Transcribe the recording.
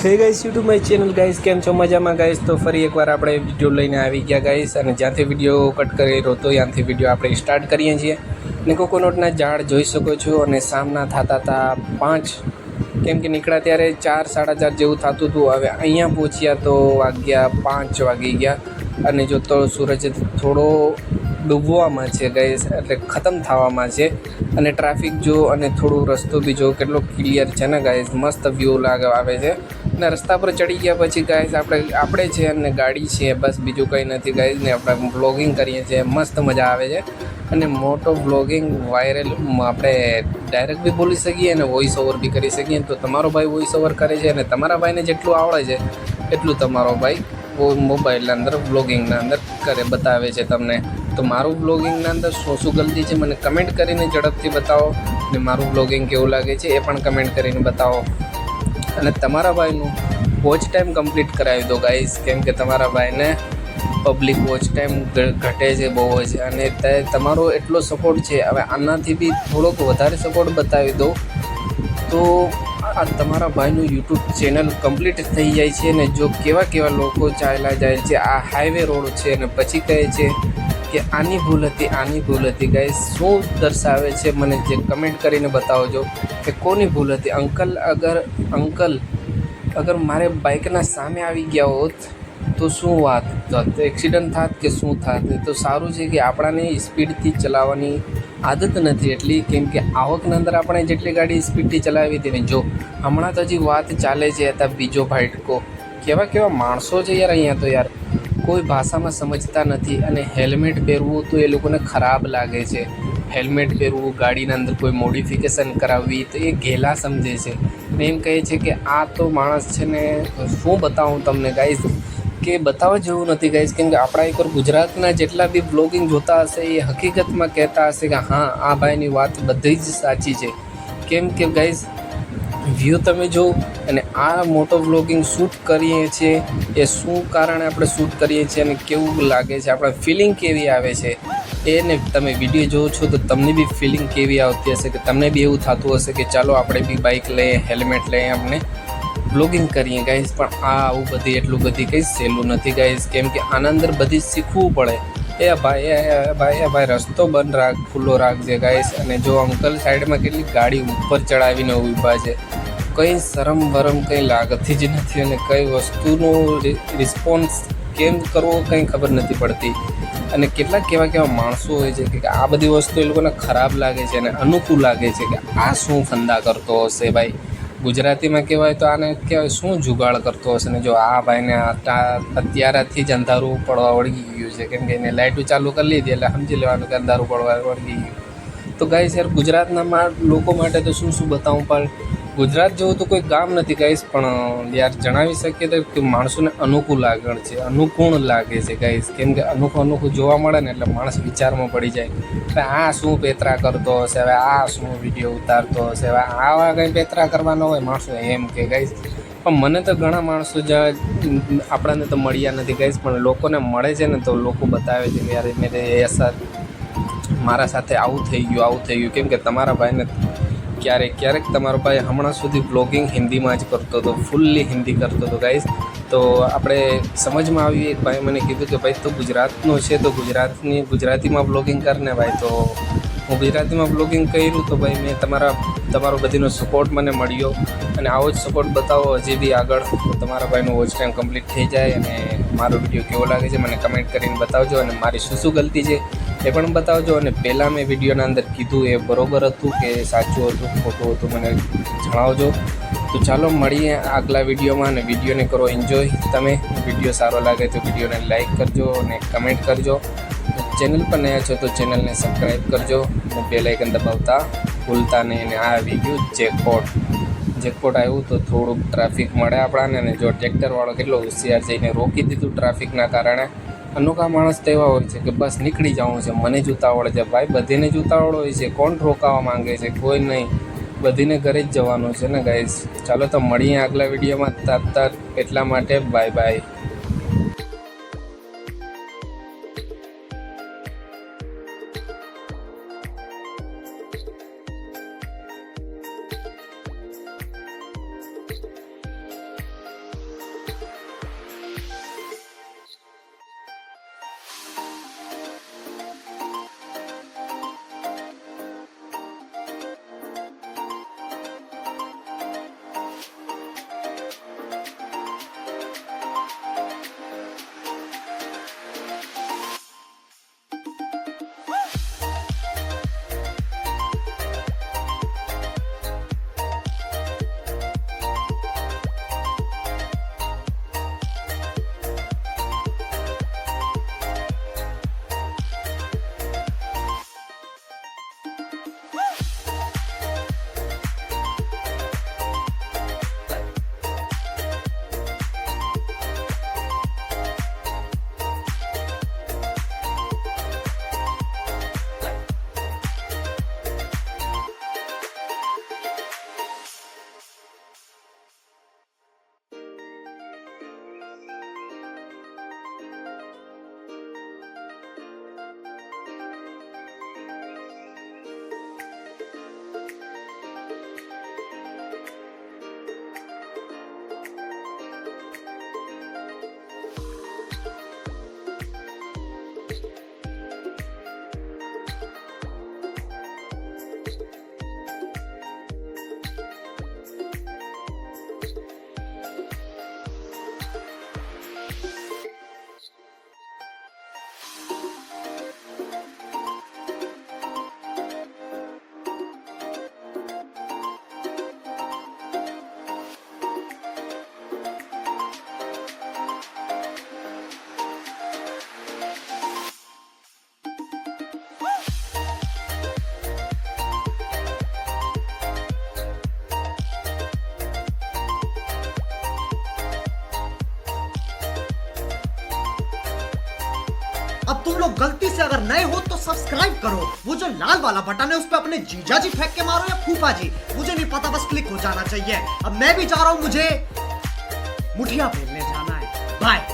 હે guys YouTube my channel guys, કેમ છો? મજામાં ગાઈસ? તો ફરી એકવાર આપણે વિડીયો લઈને આવી ગયા ગાઈસ, અને જ્યાંથી વિડીયો કટ કરેલો હતો ત્યાંથી વિડીયો આપણે સ્ટાર્ટ કરીએ છીએ. ને કોકોનટના ઝાડ જોઈ શકો છો, અને સામના થતા હતા 5, કેમ કે નીકળ્યા ત્યારે 4, 4:30 જેવું થતું હતું. હવે અહીંયા પહોંચ્યા તો વાગ્યા 5 વાગી ગયા, અને જો તો સૂરજ થોડો ડૂબવામાં છે ગાઈસ, એટલે ખતમ થવામાં છે. અને ટ્રાફિક જો અને થોડું રસ્તો બી જો કેટલો ક્લિયર છે ને ગાઈસ, મસ્ત વ્યૂ આવે છે. અને રસ્તા પર ચડી ગયા પછી ગાઈસ આપણે છે અને ગાડી છે, બસ બીજું કંઈ નથી ગાઈસ. ને આપણે વ્લોગિંગ કરીએ છીએ, મસ્ત મજા આવે છે. અને મોટો વ્લોગિંગ વાયરલ આપણે ડાયરેક્ટ બી બોલી શકીએ અને વોઇસ ઓવર બી કરી શકીએ. તો તમારો ભાઈ વોઇસ ઓવર કરે છે, અને તમારા ભાઈને જેટલું આવડે છે એટલું તમારો ભાઈ મોબાઈલના અંદર વ્લોગિંગના અંદર બતાવે છે તમને. તો મારું વ્લોગિંગના અંદર શું ગલતી છે મને કમેન્ટ કરીને ઝડપથી બતાવો, ને મારું વ્લોગિંગ કેવું લાગે છે એ પણ કમેન્ટ કરીને બતાવો. અને તમારા ભાઈનું વોચ ટાઈમ કમ્પ્લીટ કરાવી દો ગાઈસ, કેમ કે તમારા ભાઈને પબ્લિક વોચ ટાઈમ ઘટે છે બહુ જ, અને તમારો એટલો સપોર્ટ છે. હવે આનાથી બી થોડોક વધારે સપોર્ટ બતાવી દો તો આ તમારા ભાઈનું યુટ્યુબ ચેનલ કમ્પ્લીટ થઈ જાય છે. ને જો કેવા લોકો ચાલ્યા જાય છે, આ હાઈવે રોડ છે, અને પછી કહે છે કે આની ભૂલ હતી ગાઈસ. શું દર્શાવે છે મને જે કમેન્ટ કરીને બતાવજો કે કોની ભૂલ હતી. અંકલ અગર મારે બાઇકના સામે આવી ગયા હોત તો શું વાત થાત, એક્સિડન્ટ થાત કે શું થાત. તો સારું છે કે આપણાને સ્પીડથી ચલાવવાની આદત નથી એટલી, કેમ કે આવકના અંદર આપણે જેટલી ગાડી સ્પીડથી ચલાવી હતી ને, જો હમણાં તો હજી વાત ચાલે છે હતા બીજો ભાઈટકો. કેવા માણસો છે યાર અહીંયા તો યાર, કોઈ ભાષામાં સમજતા નથી. અને હેલ્મેટ પહેરવું તો એ લોકોને ખરાબ લાગે છે. હેલ્મેટ પહેરવું, ગાડીના અંદર કોઈ મોડિફિકેશન કરાવવી તો એ ઘેલા સમજે છે. ને એમ કહે છે કે આ તો માણસ છે ને, શું બતાવું તમને ગાઈસ, કે બતાવવા જેવું નથી ગાઈસ. કેમ કે આપણા એકવાર ગુજરાતના જેટલા બી બ્લોગિંગ જોતા હશે એ હકીકતમાં કહેતા હશે કે હા આ ભાઈની વાત બધી જ સાચી છે. કેમ કે ગાઈસ વ્યૂ તમે જો, અને આ મોટો વ્લોગિંગ શૂટ કરીએ છીએ એ શું કારણે આપણે શૂટ કરીએ છીએ અને કેવું લાગે છે, આપણે ફિલિંગ કેવી આવે છે એને તમે વિડીયો જોવો છો તો તમને બી ફિલિંગ કેવી આવતી હશે, કે તમને બી એવું થતું હશે કે ચાલો આપણે બી બાઇક લઈએ, હેલ્મેટ લઈએ, આપણે વ્લોગિંગ કરીએ ગાઈસ. પણ આવું એટલું બધી કંઈ સહેલું નથી ગાઈસ, કેમ કે આના અંદર બધી શીખવું પડે. એ ભાઈ રસ્તો બંધ રાખ, ખુલ્લો રાખજે ગાઈસ. અને જો અંકલ સાઈડમાં કેટલી ગાડી ઉપર ચડાવીને ઊભા છે, કંઈ શરમ વરમ કંઈ લાગતી જ નથી, અને કઈ વસ્તુનો રિસ્પોન્સ કેમ કરવો કંઈ ખબર નથી પડતી. અને કેવા માણસો હોય છે કે આ બધી વસ્તુ એ લોકોને ખરાબ લાગે છે અને અનુકૂળ લાગે છે કે આ શું ફંદા કરતો હશે ભાઈ. ગુજરાતીમાં કહેવાય તો આને કહેવાય શું જુગાડ કરતો હશે. ને જો આ ભાઈને અત્યારથી જ અંધારું પડવા વળગી ગયું છે, કેમ કે એને લાઇટો ચાલુ કરી લીધી એટલે સમજી લેવાનું કે અંધારું પડવા વળગી ગયું. તો ગાઈસ યાર ગુજરાતના લોકો માટે તો શું બતાવું, પણ ગુજરાત જેવું તો કોઈ ગામ નથી ગાઈસ. પણ યાર જણાવી શકીએ તો કે માણસોને અનુકૂળ લાગે છે ગાઈસ, કેમ કે અનોખું જોવા મળે ને એટલે માણસ વિચારમાં પડી જાય કે આ શું પેતરા કરતો હશે, હવે આ શું વિડીયો ઉતારતો હશે, હવે આવા કંઈ પેતરા કરવાનો હોય માણસો એમ કે ગાઈસ. પણ મને તો ઘણા માણસો આપણાને તો મળ્યા નથી ગાઈસ, પણ લોકોને મળે છે ને તો લોકો બતાવે છે કે યાર મારા સાથે આવું થઈ ગયું. કેમ કે તમારા ભાઈને ક્યારેક તમારો ભાઈ હમણાં સુધી બ્લોગિંગ હિન્દીમાં જ કરતો હતો, ફૂલ્લી હિન્દી કરતો હતો ગાઈસ. તો આપણે સમજમાં આવ્યું, એક ભાઈ મને કીધું કે ભાઈ તું ગુજરાતનો છે તો ગુજરાતીમાં બ્લોગિંગ કરને ભાઈ. તો હું ગુજરાતીમાં બ્લોગિંગ કર્યું તો ભાઈ મેં તમારો બધીનો સપોર્ટ મને મળ્યો, અને આવો જ સપોર્ટ બતાવો હજી બી આગળ, તો તમારા ભાઈનો વોચ ટાઈમ કમ્પ્લીટ થઈ જાય. અને મારો વિડીયો કેવો લાગે છે મને કમેન્ટ કરીને બતાવજો, અને મારી શું ગલતી છે એ પણ બતાવજો. અને પહેલાં મેં વિડીયોના અંદર કીધું એ બરોબર હતું કે સાચું હતું, ખોટું હતું, મને જણાવજો. તો ચાલો મળીએ આગલા વિડીયોમાં, અને વિડીયોને કરો એન્જોય. તમે વિડીયો સારો લાગે તો વિડીયોને લાઈક કરજો અને કમેન્ટ કરજો. ચેનલ પર નયા છો તો ચેનલને સબસ્ક્રાઈબ કરજો, અને બેલ આઇકન દબાવતા ભૂલતા નહીં. અને આ આવી ગયું જેકપોટ આવ્યું તો થોડુંક ટ્રાફિક મળે આપણાને. અને જો ટ્રેક્ટરવાળો કેટલો હોશિયાર જઈને રોકી દીધું ટ્રાફિકના કારણે. અનોખા માણસ તો એવા હોય છે કે બસ નીકળી જવું છે, મને જ ઉતાવળ છે ભાઈ, બધીને જ ઉતાવળ હોય છે, કોણ રોકાવા માંગે છે, કોઈ નહીં, બધીને ઘરે જ જવાનું છે ને ગાઈસ. ચાલો તો મળીએ આગલા વિડીયોમાં, તત એટલા માટે બાય. अब तुम लोग गलती से अगर नए हो तो सब्सक्राइब करो, वो जो लाल वाला बटन है उस पर अपने जीजा जी फेंक के मारो या फूफा जी, मुझे नहीं पता, बस क्लिक हो जाना चाहिए। अब मैं भी जा रहा हूं, मुझे मुठिया फेरने जाना है। बाय।